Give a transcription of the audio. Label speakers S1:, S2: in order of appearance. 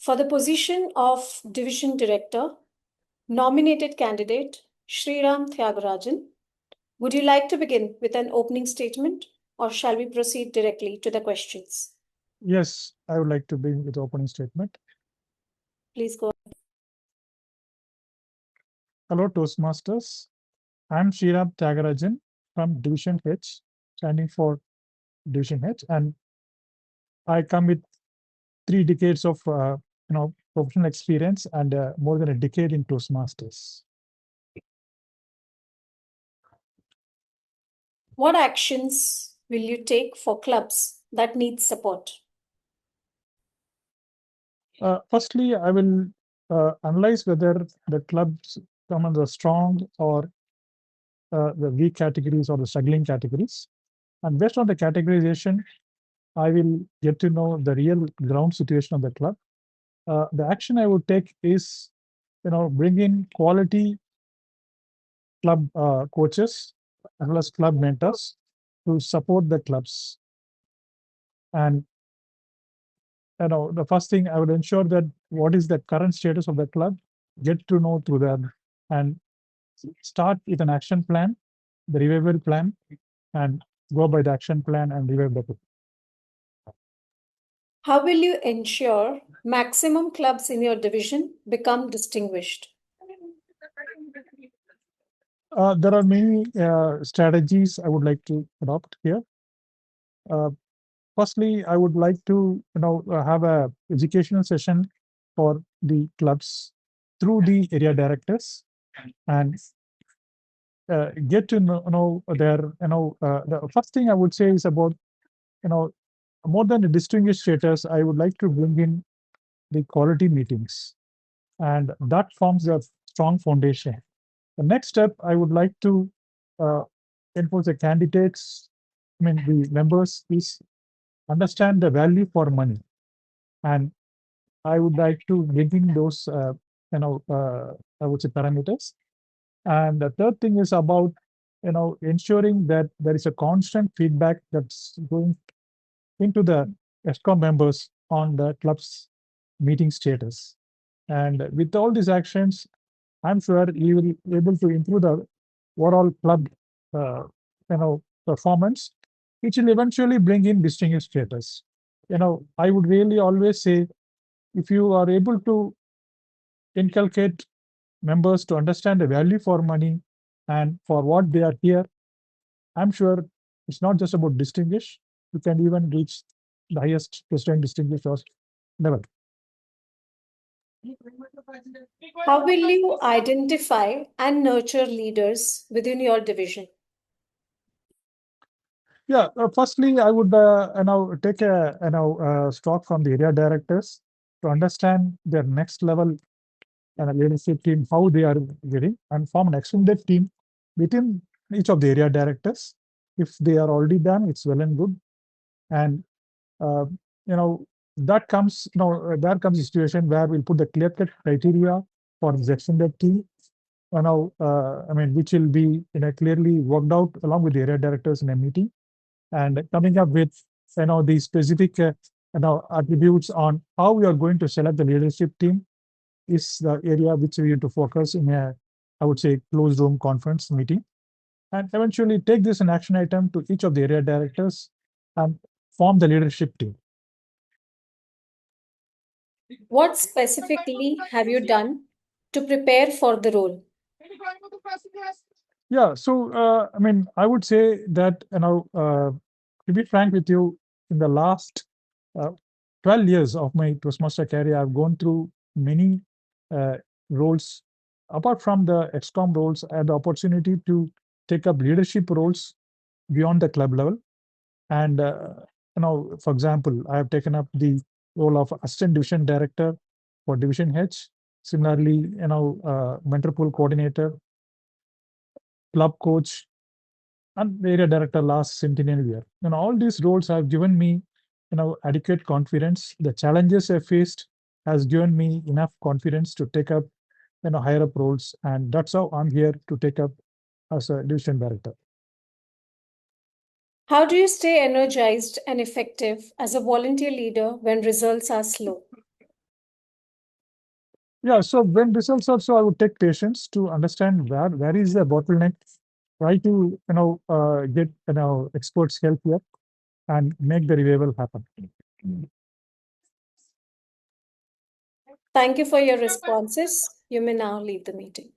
S1: For the position of Division Director, nominated candidate Sriram Thiyagarajan. Would you like to begin with an opening statement, or shall we proceed directly to the questions?
S2: Yes, I would like to begin with the opening statement.
S1: Please go.
S2: Hello, Toastmasters. I'm Sriram Thiyagarajan from Division H, standing for Division H, and I come with 3 decades of professional experience and more than a decade in Toastmasters.
S1: What actions will you take for clubs that need support?
S2: Firstly, I will analyze whether the clubs come under the strong or the weak categories or the struggling categories. And based on the categorization, I will get to know the real ground situation of the club. The action I would take is, bring in quality club coaches as well as club mentors to support the clubs. And the first thing I would ensure that what is the current status of the club, get to know through them, and start with an action plan, the revival plan, and go by the action plan and revive the club.
S1: How will you ensure maximum clubs in your division become distinguished?
S2: There are many strategies I would like to adopt here. Firstly, I would like to have a educational session for the clubs through the area directors and get to know their the first thing I would say is about more than the distinguished status. I would like to bring in the quality meetings, and that forms a strong foundation. The next step I would like to enforce the candidates, the members, is understand the value for money, and I would like to bring in those I would say parameters. And the third thing is about ensuring that there is a constant feedback that's going into the ESCOM members on the club's meeting status. And with all these actions, I'm sure you will be able to improve the overall club performance, which will eventually bring in distinguished status. I would really always say, if you are able to inculcate members to understand the value for money and for what they are here, I'm sure it's not just about distinguish. You can even reach the highest president distinguished level.
S1: How will you identify and nurture leaders within your division?
S2: Yeah, firstly, I would take a stock from the area directors to understand their next level leadership team, how they are getting, and form an extended team within each of the area directors. If they are already done, it's well and good. And that comes there comes a situation where we'll put the clear-cut criteria for the extended team. Which will be clearly worked out along with the area directors in a meeting, and coming up with the specific attributes on how we are going to select the leadership team is the area which we need to focus in a, I would say, closed room conference meeting, and eventually take this an action item to each of the area directors and form the leadership team.
S1: What specifically have you done to prepare for the role?
S2: Yeah, so I would say that to be frank with you, in the last 12 years of my Toastmaster career, I've gone through many roles. Apart from the ExCom roles, I had the opportunity to take up leadership roles beyond the club level. And for example, I have taken up the role of assistant division director for Division H. Similarly, mentor pool coordinator, club coach, and the area director last centennial year. And all these roles have given me, adequate confidence. The challenges I faced has given me enough confidence to take up, higher up roles, and that's how I'm here to take up as a division director.
S1: How do you stay energized and effective as a volunteer leader when results are slow?
S2: Yeah, so when results also, I would take patience to understand where is the bottleneck. Try to get experts help here and make the revival happen.
S1: Thank you for your responses. You may now leave the meeting.